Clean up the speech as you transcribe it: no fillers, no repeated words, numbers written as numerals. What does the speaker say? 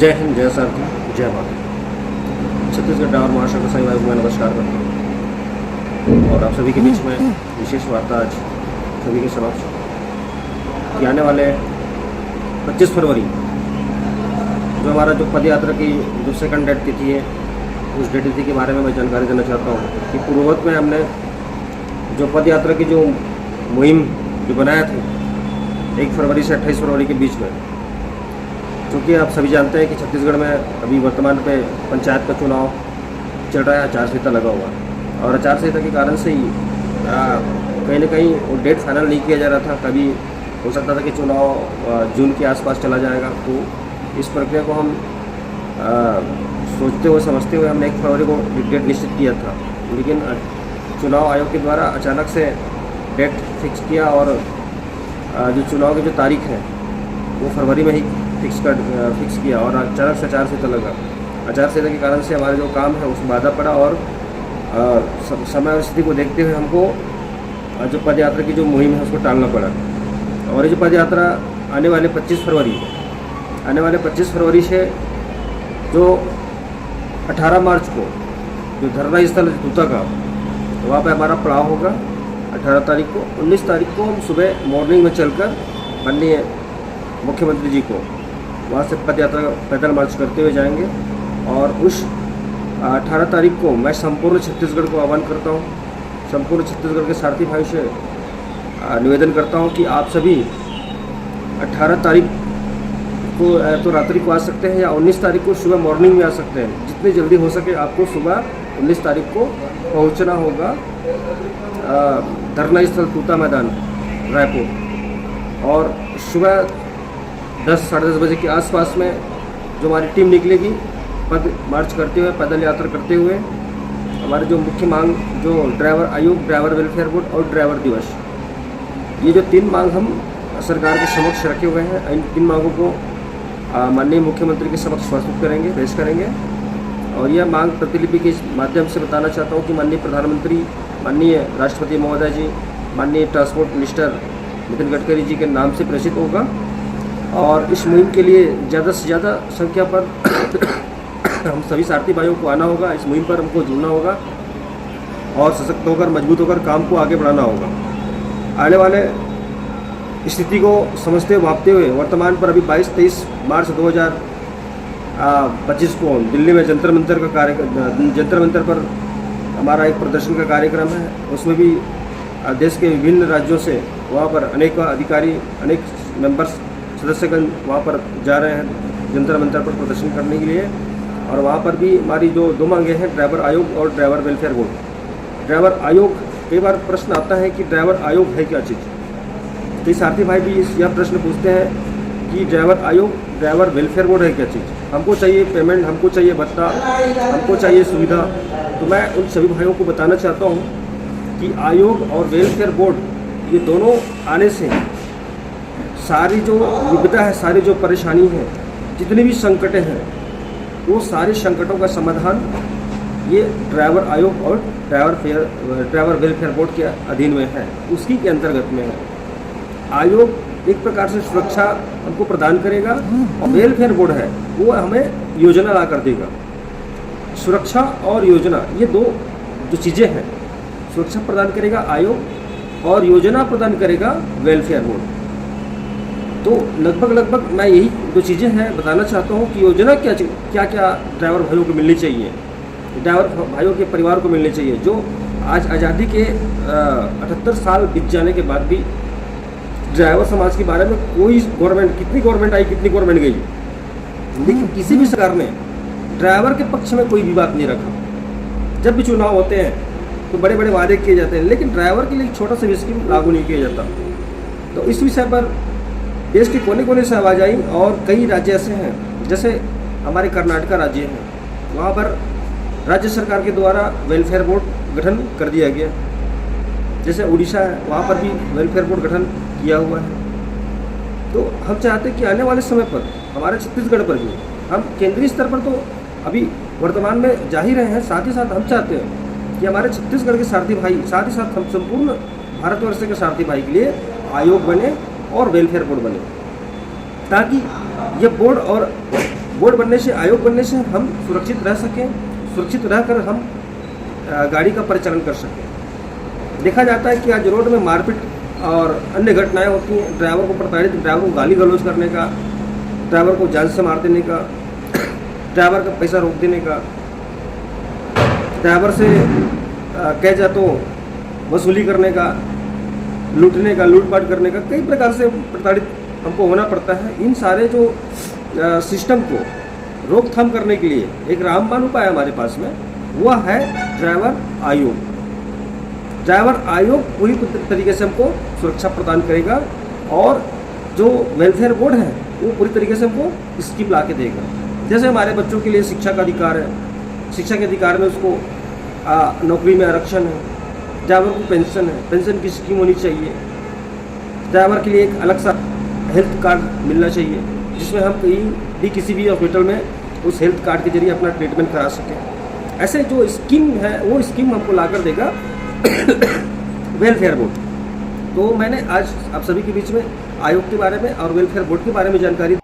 जय हिंद, जय सारथी, जय भारत। छत्तीसगढ़ ड्राइवर महासंघ का संघ मैं नमस्कार करता हूँ और आप सभी के बीच में विशेष वार्ता आज सभी के समक्ष कि आने वाले 25 फरवरी जो हमारा जो पद यात्रा की जो सेकंड डेट तिथि है, उस डेट तिथि के बारे में मैं जानकारी देना चाहता हूँ कि पूर्ववत में हमने जो पद यात्रा की जो मुहिम जो बनाया था 1 फरवरी से 28 फरवरी के बीच में, क्योंकि आप सभी जानते हैं कि छत्तीसगढ़ में अभी वर्तमान पे पंचायत का चुनाव चल रहा है, आचार संहिता लगा हुआ है और आचार संहिता के कारण से ही कहीं ना कहीं वो डेट फाइनल नहीं किया जा रहा था। कभी हो सकता था कि चुनाव जून के आसपास चला जाएगा, तो इस प्रक्रिया को हम सोचते हुए समझते हुए हमने 1 फरवरी को डेट निश्चित किया था, लेकिन चुनाव आयोग के द्वारा अचानक से डेट फिक्स किया और जो चुनाव की जो तारीख है वो फरवरी में ही फिक्स किया और अचानक से आचार संहिता लगा। आचार संहिता के कारण से हमारे जो काम है उसमें बाधा पड़ा और समय और स्थिति को देखते हुए हमको जो पद यात्रा की जो मुहिम है उसको टालना पड़ा। और ये जो पद यात्रा आने वाले 25 फरवरी से जो 18 मार्च को जो धरना स्थल दूता का वहाँ पे हमारा पड़ाव होगा 18 तारीख को। 19 तारीख को हम सुबह मॉर्निंग में चलकर माननीय मुख्यमंत्री जी को वहाँ से पद यात्रा पैदल मार्च करते हुए जाएंगे और उस 18 तारीख को मैं संपूर्ण छत्तीसगढ़ को आह्वान करता हूँ, संपूर्ण छत्तीसगढ़ के सारथी भाई से निवेदन करता हूँ कि आप सभी 18 तारीख को तो रात्रि को आ सकते हैं या 19 तारीख को सुबह मॉर्निंग में आ सकते हैं। जितनी जल्दी हो सके आपको सुबह 19 तारीख को पहुँचना होगा धरना स्थल तूता मैदान रायपुर और सुबह 10 साढ़े 10 बजे के आसपास में जो हमारी टीम निकलेगी पद मार्च करते हुए, पैदल यात्रा करते हुए। हमारे जो मुख्य मांग जो ड्राइवर आयोग, ड्राइवर वेलफेयर बोर्ड और ड्राइवर दिवस, ये जो 3 मांग हम सरकार के समक्ष रखे हुए हैं, इन 3 मांगों को माननीय मुख्यमंत्री के समक्ष प्रस्तुत करेंगे, पेश करेंगे। और यह मांग प्रतिलिपि के माध्यम से बताना चाहता हूँ कि माननीय प्रधानमंत्री, माननीय राष्ट्रपति महोदय जी, माननीय ट्रांसपोर्ट मिनिस्टर नितिन गडकरी जी के नाम से प्रेषित होगा और इस मुहिम के लिए ज़्यादा से ज़्यादा संख्या पर हम सभी सारथी भाइयों को आना होगा। इस मुहिम पर हमको जुड़ना होगा और सशक्त होकर, मजबूत होकर काम को आगे बढ़ाना होगा। आने वाले स्थिति को समझते हुए, भापते हुए वर्तमान पर अभी 22-23 मार्च 2025 को दिल्ली में जंतर मंतर पर हमारा एक प्रदर्शन का कार्यक्रम है। उसमें भी देश के विभिन्न राज्यों से वहाँ पर अनेक अधिकारी, अनेक मेंबर्स, सदस्यगण वहाँ पर जा रहे हैं जंतर मंतर पर प्रदर्शन करने के लिए। और वहाँ पर भी हमारी जो 2 मांगे हैं, ड्राइवर आयोग और ड्राइवर वेलफेयर बोर्ड। ड्राइवर आयोग, कई बार प्रश्न आता है कि ड्राइवर आयोग है क्या चीज़, तो सारथी भाई भी यह प्रश्न पूछते हैं कि ड्राइवर आयोग, ड्राइवर वेलफेयर बोर्ड है क्या चीज़। हमको चाहिए पेमेंट, हमको चाहिए भत्ता, हमको चाहिए सुविधा। तो मैं उन सभी भाइयों को बताना चाहता हूँ कि आयोग और वेलफेयर बोर्ड ये दोनों आने से सारी जो विपदा है, सारी जो परेशानी है, जितनी भी संकटें हैं, वो सारे संकटों का समाधान ये ड्राइवर आयोग और ड्राइवर वेलफेयर बोर्ड के अधीन में है, उसी के अंतर्गत में है। आयोग एक प्रकार से सुरक्षा हमको प्रदान करेगा और वेलफेयर बोर्ड है वो हमें योजना ला कर देगा। सुरक्षा और योजना, ये 2 जो चीज़ें हैं, सुरक्षा प्रदान करेगा आयोग और योजना प्रदान करेगा वेलफेयर बोर्ड। तो लगभग मैं यही 2 चीज़ें हैं बताना चाहता हूँ कि योजना क्या ड्राइवर भाइयों को मिलनी चाहिए, ड्राइवर भाइयों के परिवार को मिलनी चाहिए, जो आज आज़ादी के 78 साल बीत जाने के बाद भी ड्राइवर समाज के बारे में कोई गवर्नमेंट, कितनी गवर्नमेंट आई, कितनी गवर्नमेंट गई, लेकिन किसी भी सरकार ने ड्राइवर के पक्ष में कोई भी बात नहीं रखा। जब भी चुनाव होते हैं तो बड़े बड़े वादे किए जाते हैं, लेकिन ड्राइवर के लिए एक छोटा सा भी स्कीम लागू नहीं किया जाता। तो इस विषय पर देश के कोने कोने से आवाज़ आई और कई राज्य ऐसे हैं, जैसे हमारे कर्नाटका राज्य है, वहाँ पर राज्य सरकार के द्वारा वेलफेयर बोर्ड गठन कर दिया गया। जैसे उड़ीसा है, वहाँ पर भी वेलफेयर बोर्ड गठन किया हुआ है। तो हम चाहते हैं कि आने वाले समय पर हमारे छत्तीसगढ़ पर भी, हम केंद्रीय स्तर पर तो अभी वर्तमान में जा ही रहे हैं, साथ ही साथ हम चाहते हैं कि हमारे छत्तीसगढ़ के सारथी भाई, साथ ही साथ हम संपूर्ण भारतवर्ष के सारथी भाई के लिए आयोग बने और वेलफेयर बोर्ड बने, ताकि ये बोर्ड और बोर्ड बनने से, आयोग बनने से हम सुरक्षित रह सकें, सुरक्षित रहकर हम गाड़ी का परिचालन कर सकें। देखा जाता है कि आज रोड में मारपीट और अन्य घटनाएं होती हैं, ड्राइवर को प्रताड़ित, ड्राइवर को गाली गलौज करने का, ड्राइवर को जान से मार देने का, ड्राइवर का पैसा रोक देने का, ड्राइवर से कह जा तो वसूली करने का, लूटने का, लूटपाट करने का, कई प्रकार से प्रताड़ित हमको होना पड़ता है। इन सारे जो सिस्टम को रोकथाम करने के लिए एक रामबाण उपाय हमारे पास में, वह है ड्राइवर आयोग। ड्राइवर आयोग पूरी तरीके से हमको सुरक्षा प्रदान करेगा और जो वेलफेयर बोर्ड है वो पूरी तरीके से हमको स्कीम ला के देगा। जैसे हमारे बच्चों के लिए शिक्षा का अधिकार है, शिक्षा के अधिकार में उसको नौकरी में आरक्षण है, ड्राइवर को पेंशन है, पेंशन की स्कीम होनी चाहिए, ड्राइवर के लिए एक अलग सा हेल्थ कार्ड मिलना चाहिए जिसमें हम कहीं भी किसी भी हॉस्पिटल में उस हेल्थ कार्ड के जरिए अपना ट्रीटमेंट करा सकें। ऐसे जो स्कीम है वो स्कीम हमको ला कर देगा वेलफेयर बोर्ड। तो मैंने आज आप सभी के बीच में आयोग के बारे में और वेलफेयर बोर्ड के बारे में जानकारी